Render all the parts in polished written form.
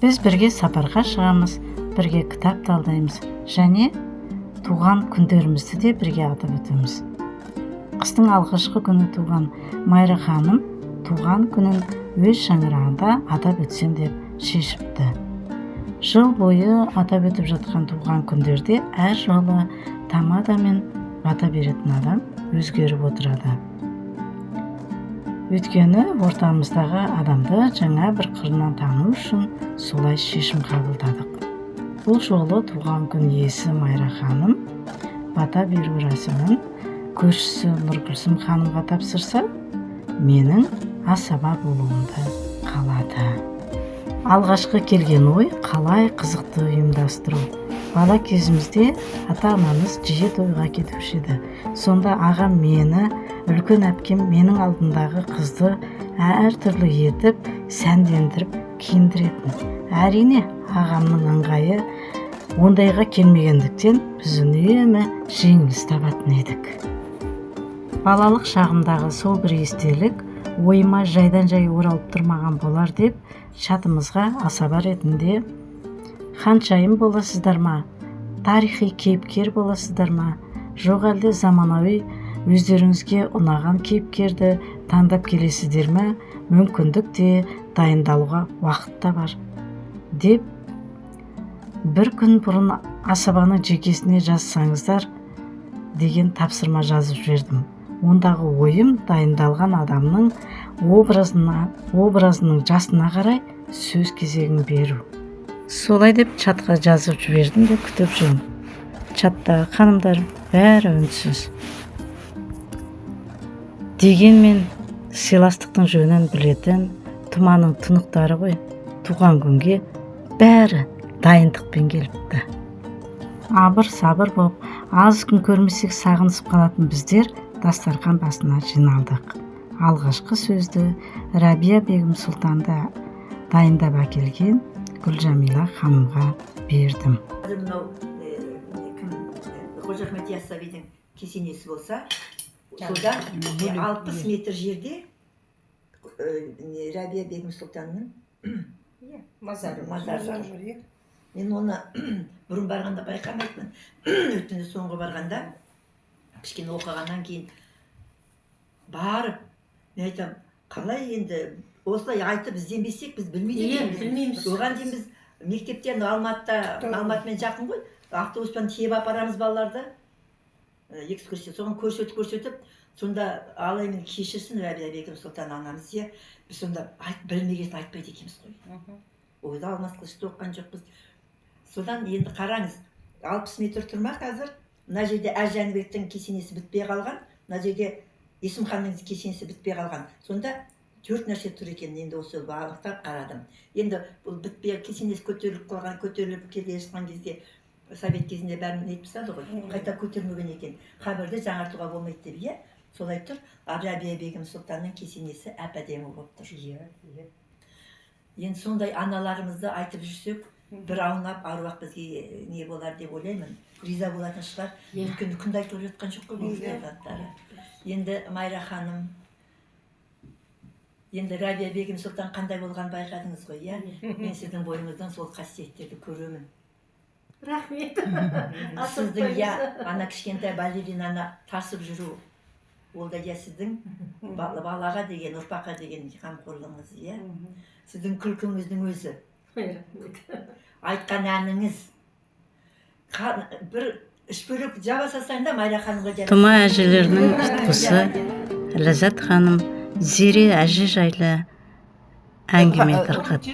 Біз бірге сапарға шығамыз, бірге кітап талдаймыз және туған күндерімізді де бірге атап өтеміз. Қыстың алғашқы күні туған Майра ханым туған күнін өз шаңырағында атап өтсем деп шешіпті. Жыл бойы атап өтіп жатқан туған күндерде әр жолы тамадамен бата беретін адам өзгеріп отырады. Өйткені ортамыздағы адамды жаңа бір қырынан тану үшін солай шешім қабылдадық. Бұл жолы туған күн иесі Майра ханым бата беру рәсімін көршісі Нұргүлсім ханымға тапсырса, менің асаба болуымды қалады. Алғашқы келген ой қалай қызықты ұйымдастыру. Бала кезімізде ата-анамыз жиі тойға кетуші еді. Сонда ағам мені, үлкен әпкем менің алдындағы қызды әртүрлі етіп, сәндендіріп киіндіретін. Әрине, ағамның ыңғайы ондайға келмегендіктен біз үнемі жеңіліс табатын едік. Балалық шағымдағы сол бір естелік ойыма жайдан жай оралып тұрмаған болар деп, чатымызға асаба ретінде ханшайым боласыздар ма, тарихи кейіпкер боласыздар ма, жоқ әлде заманауи өздеріңізге ұнаған кейіпкерді таңдап келесіздер ме, мүмкіндік те дайындалуға уақыт та бар деп бір күн бұрын асабаның жекесіне жазсаңыздар деген тапсырма жазып жібердім. Ондағы ойым дайындалған адамның образының жасына қарай сөз кезегін беру. Солай деп чатқа жазып жібердім де күтіп жүрмін. Чаттағы ханымдар бәрі үнсіз. Дегенмен сыйластықтың жөнін білетін тұманың тұнықтары ғой, туған күнге бәрі дайындықпен келіпті. Абыр-сабыр боп, аз күн көрмесек сағынысып қалатын біздер дастархан басына жиналдық. Алғашқы сөзді Рәбия бегім сұлтанды дайындап әкелген Гүлжамила ханымға бердім. Мынау Қожа Ахмет Яссауидің кесенесі болса, содан 60 метр жерде Рәбия бегім сұлтанның мазары. Мен оны бұрын барғанда байқамайтын. Өткенде соңғы барғанда кішкене оқығаннан кейін барып, мен айтам, қалай енді осылай айтып ізденбесек біз білмейміз. Оған дейін біз мектептен Алматымен жақын ғой, автобуспен тиеп апарамыз балаларды, экскурсия, соған көрсетіп, сонда алай мен кешірсін Рәбия бегім сұлтан анамыз, біз сонда білмегесін айтпайды екенбіз ғой. Ойда алмас қылышты оққан жоқпыз. Содан енді қараңыз, 60 метр тұрма қазір, мына жерде Әз Жәнібектің кесенесі бітпей қалған, мына жерде Есім ханның кесенесі бітпей қалған. Сонда 4 нәрсе тұр екен, енді осы бағыттап қарадым. Енді бұл бітпей кесенесі көтеріліп келе жатқан кезде, совет кезінде бәрін нетіп тастады ғой, қайта көтермеген екен. Қабірді жаңартуға болмайды деп, солай тұр. Рәбия бегім сұлтанның кесенесі әп-әдемі болып тұр. Енді сондай аналарымызды айтып жүрсек, бір аунап аруақ бізге не болар деп ойлаймын. Риза болатын шығар. Өйткені күнде айтылып жатқан жоқ қой бұл заттары. Енді Майра ханым, енді Рәбия бегім сұлтан қандай болған байқадыңыз ғой, мен сіздің бойыңыздан сол қасиеттерді көремін. Рахмет. Сіздің ана кішкентай балеринаны тасып жүру, ол да сіздің балаға деген, ұрпаққа деген қамқорлығыңыз, сіздің күлкіңіздің өзі, айтқан әніңіз, бір үшбөлек жаба салсаң да Майра ханымға жарасың. Тұма әжелерінің тұтқысы Ләззат ханым Зере әже жайлы әңгіме тарқатты.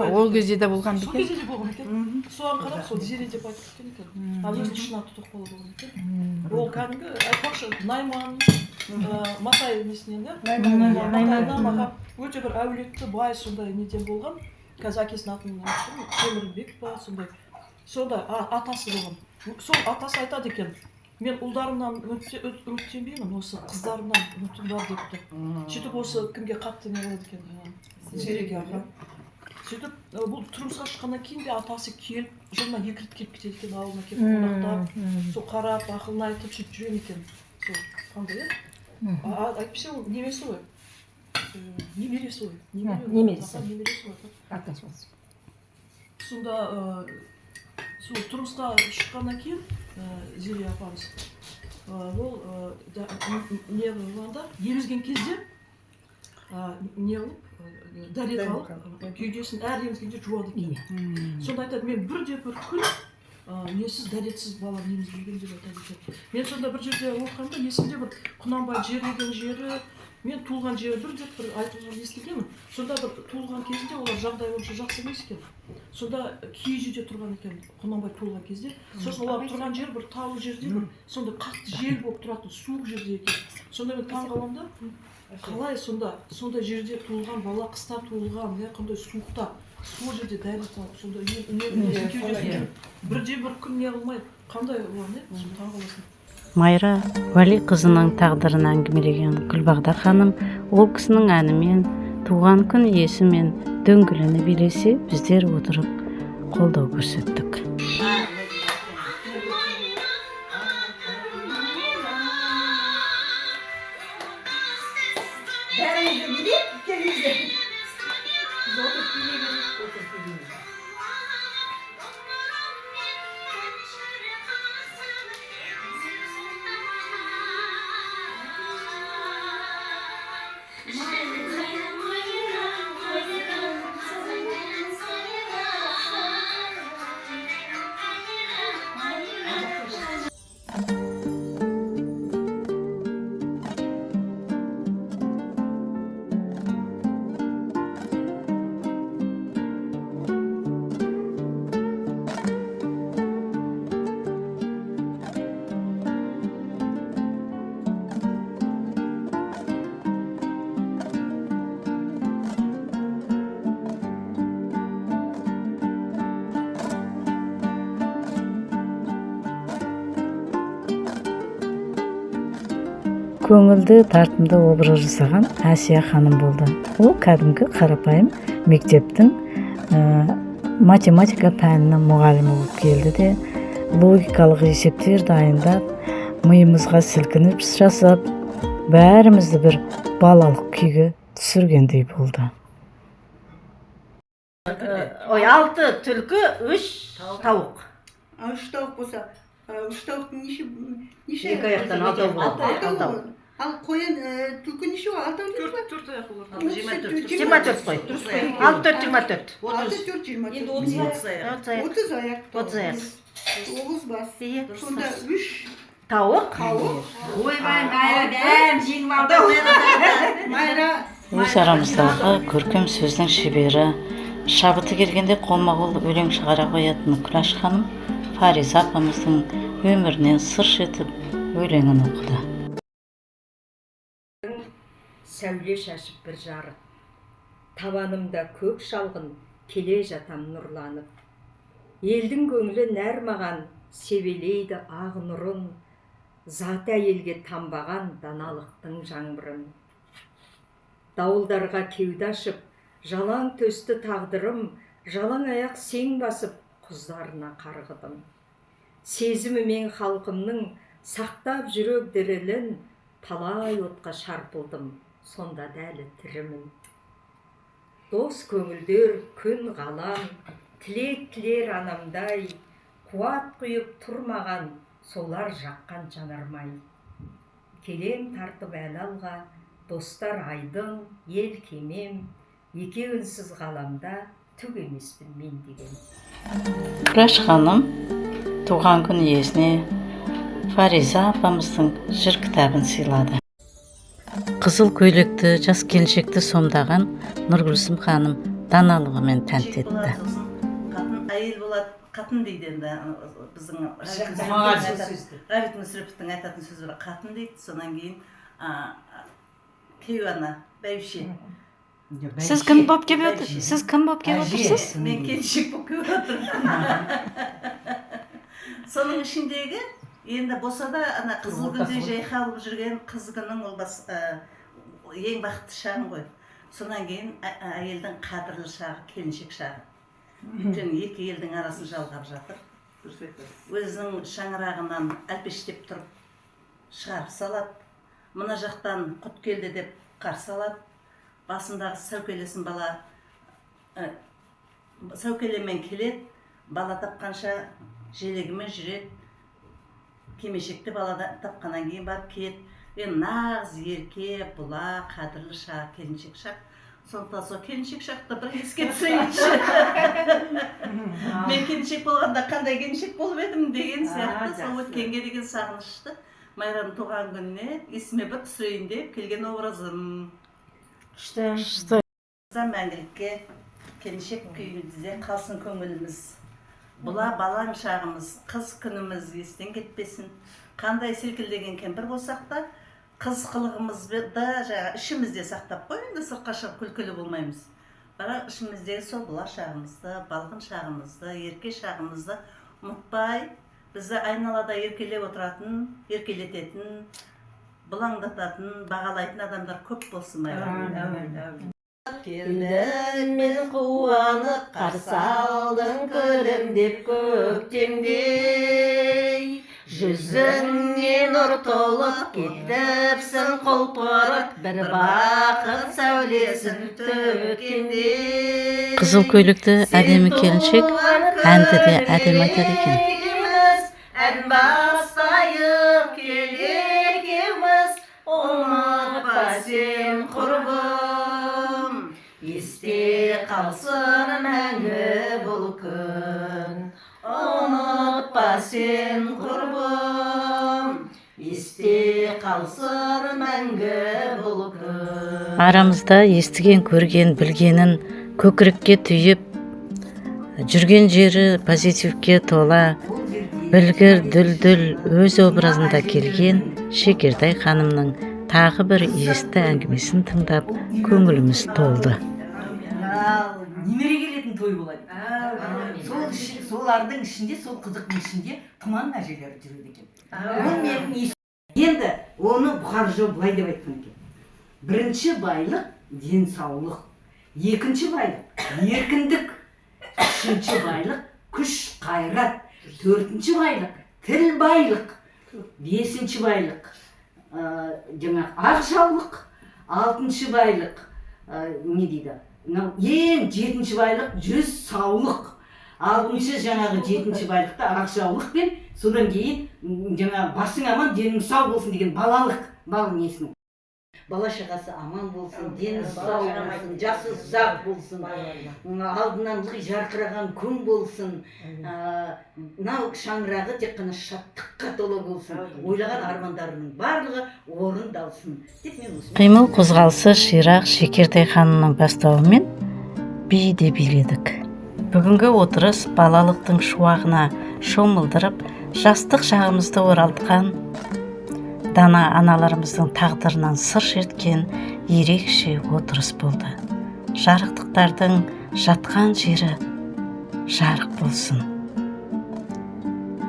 Ол кезде де болған Сол кезде де болған екен. Соған қарап, сол Зере деп айтып кеткен екен. Ал өзінің шын аты Тоқбала болған екен. Ол кәдімгі айтпақшы Найман, Матай несінен де, Матайдан маға өте бір әулетті бай сондай неден болған. Қазір әкесінің атын Темірбек па, сондай. Сонда атасы болған. Сол атасы айтады екен, мен ұлдарымнан үміттенбеймін, осы қыздарымнан үмітім бар депті. Сөйтіп осы кімге қатты не болады екен, Зереге аға. Сөйтіп бұл тұрмысқа шыққаннан кейін де атасы келіп, жылына 2 рет келіп кетеді екен, ауылына келіп қонақтап, сол қарап, ақылын айтып сөйтіп жүрген екен. Сол қандай әйтпесе ол немесі ғой. Немересі ғой. Немересі. Немересі ғой. Атасы болсын. сонда сол тұрмысқа шыққаннан кейін Зере апамыз ол не қылғанда емізген кезде не қылып дәрет алып кеудесін әр емізгенде жуады екен. Сонда айтады, мен бірде бір күн несіз дәретсіз балам емізбеген деп айтады екен. Мен сонда бір жерде оқығанда есімде бір Құнанбай жерлеген жері, мен туылған жері бірде бір айтылған естігенмін. Сонда бір туылған кезінде олар жағдай онша жақсы емес екен. Сонда киіз үйде тұрған екен Құнанбай туылған кезде. Сосын олар тұрған жер бір таулы жерде бір сонда қатты жел болып тұратын, суық жерде екен. Сонда мен таң қаламын да, қалай сонда жерде туылған бала, қыста туылған, қандай суықта, сол жерде дәрет алып, сонда кеудесін бірде бір күн не қылмай, қандай олар таң қаласың. Майра Вали қызының тағдырын әңгімелеген Гүлбағдар ханым ол кісінің әнімен, туған күн иесімен дөңгелене билесе, біздер отырып қолдау көрсеттік. Көңілді тартымды образ жасаған Әсия ханым болды. Ол кәдімгі қарапайым мектептің математика пәнінің мұғалімі болып келді де, логикалық есептер дайындап, миымызға сілкініс жасап, бәрімізді бір балалық күйге түсіргендей болды. 6 түлкі, 3 тауық. 3 тауық болса, 3 тауықтың неше Екі аяқтан алтау болады. алтау. Ал қоян түлкі неше ол? 6 Төрт аяқ олар. 24 қой. 6 4 24. 6 4 24. Енді 30 аяқ. 30 аяқ. 30 аяқ. 9 бас. Сонда 3 Тауық. Ойбай, Майра бәрін жеңіп алды. Майра Өз арамыздағы көркем сөздің шебері, шабыты келгенде қолма-қол өлең шығара қоятын Күләш ханым Фариза апамыздың өмірінен сыр шертіп өлеңін оқыды. Сәуле шашып бір жарық, табанымда көк шалғын, келе жатам нұрланып. Елдің көңілі нәр маған, себелейді ақ нұрын, заты әйелге тамбаған даналықтың жаңбырын. Дауылдарға кеуде ашып, жалаң төсті тағдырым, жалаң аяқ сең басып, құздарына қарғыдым. Сезімімен халқымның сақтап жүрек дірілін, талай отқа шарпылдым, сонда дәлі тірімін. Дос көңілдер күн ғалам, тілек тілер анамдай, қуат құйып тұрмаған, солар жаққан жанармай. Келем тартып әл алға, достар айдың, ел кемем, екеуінсіз ғаламда түк емеспін мен деген. Күләш ханым туған күн иесіне Фариза апамыздың жыр кітабын сыйлады. Қызыл көйлекті жас келіншекті сомдаған Нұргүлсім ханым даналығымен тәнті етті. Қатын әйел болады, қатын дейді енді біздің Ғабит Мүсіреповтің айтатын сөзі бар. Қатын дейді, сонан кейін кейуана, бәйбіше. Сіз кім болып келіп отырсыз? Сіз кім болып келіп отырсыз? Мен келіншек болып келіп отырмын. Соның ішіндегі енді болса да ана қызыл гүлдей жайқалып жүрген қызғының ол ең бақытты шағын ғой. Сонан кейін әйелдің қадірлі шағы, келіншек шағы. Өйткені екі елдің арасын жалғап жатыр. Өзінің шаңырағынан әлпештеп тұрып шығарып салады. Мына жақтан құт келді деп қарсы алады. Басындағы сәукелесін бала сәукелемен келеді, бала тапқанша желегімен жүреді, кимешекті бала тапқаннан кейін барып келеді. Енді нағыз ерке, бұла, қадірлі шақ, келіншек шақ. Сондықтан сол келіншек шақты бір еске түсірейінші. Мен келіншек болғанда қандай келіншек болып едім деген сияқты, сол өткенге деген сағынышты Майраның туған күніне есіме бір түсірейін деп келген образым. Күшті. Мәңгілікке келіншек күйімізде қалсын көңіліміз. Бұла балаң шағымыз, қыз күніміз естен кетпесін. Қандай селкілдеген кемпір болсақ та, қыз қылығымызды ішімізде сақтап қойын, сыртқа шығып күлкілі болмаймыз. Бірақ ішіміздегі сол бұла шағымызды, балғын шағымызды, ерке шағымызды ұмытпай, бізді айналада еркелеп отыратын, еркелететін, бұлаңдататын, бағалайтын адамдар көп болсын Майра. Келдің мен қуанып, қарсы алдың күлімдеп көктемдей. Жүзіңе нұр толып, кетіпсің құлпырып, бір бақыт сәулесін төккендей. Қызыл көйлекті әдемі келіншек әнді де әдемі айтады екен. Ән бастайық келекеміз, ұмытпа сен құрбым. Есте қалсын мәңгі бұл күн, ұмытпа сен құрбым. Есте қалсын мәңгі бұл күн. Арамызда естіген, көрген, білгенін көкірекке түйіп, жүрген жері позитивке тола, білгір дүлдүл өз образында келген Шекертай ханымның тағы бір есті әңгімесін тыңдап, көңіліміз толды. Немере келетін той болады. Солардың ішінде, сол қызықтың ішінде тұман әжелері жүреді екен. Енді оны Бұхар жол былай деп айтқан екен. Бірінші байлық денсаулық, екінші байлық еркіндік, үшінші байлық күш қайрат, төртінші байлық тіл байлық, бесінші байлық ақшаулық, алтыншы байлық не дейді? Ең жетінші байлық жүз саулық. Алтыншы жетінші байлықта ақшаулық пен содан кейін басың аман денің сау болсын деген балалық, бал несін. Бала шағасы аман болсын, дені сау болсын, жасы ұзақ болсын, алдынан жарқыраған күн болсын, мынау шаңырағы тек қана шаттыққа толы болсын, ойлаған армандарының барлығы орындалсын. Қимыл қозғалысы ширақ Шекертай ханымның бастауымен би де биледік. Бүгінгі отырыс балалықтың шуағына шомылдырып, жастық шағымызды оралтқан, дана аналарымыздың тағдырынан сыр шерткен ерекше отырыс болды. Жарықтықтардың жатқан жері жарық болсын.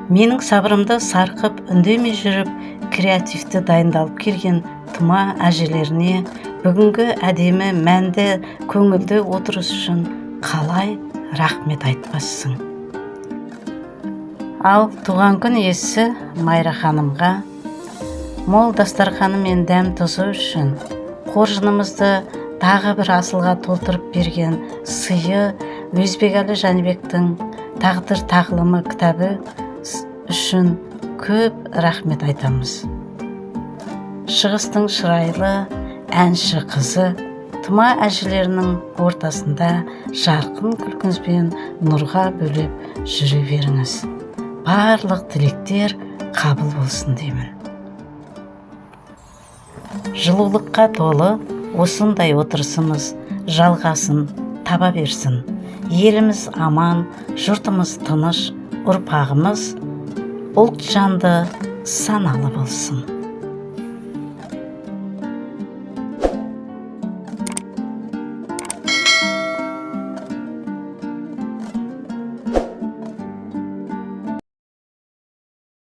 Менің сабырымды сарқып, үндемей жүріп, креативті дайындалып келген тұма әжелеріне бүгінгі әдемі, мәнді, көңілді отырыс үшін қалай рахмет айтпассың. Ал туған күн иесі Майра ханымға мол дастарханы мен дәм тұзы үшін, қоржынымызды тағы бір асылға толтырып берген сыйы Өзбекәлі Жәнібектің «Тағдыр тағылымы» кітабы үшін көп рахмет айтамыз. Шығыстың шырайлы әнші қызы тұма әжелерінің ортасында жарқын күлкіңізбен нұрға бөлеп жүре беріңіз. Барлық тілектер қабыл болсын деймін. Жылулыққа толы осындай отырысымыз жалғасын таба берсін. Еліміз аман, жұртымыз тыныш, ұрпағымыз ұлт жанды саналы болсын.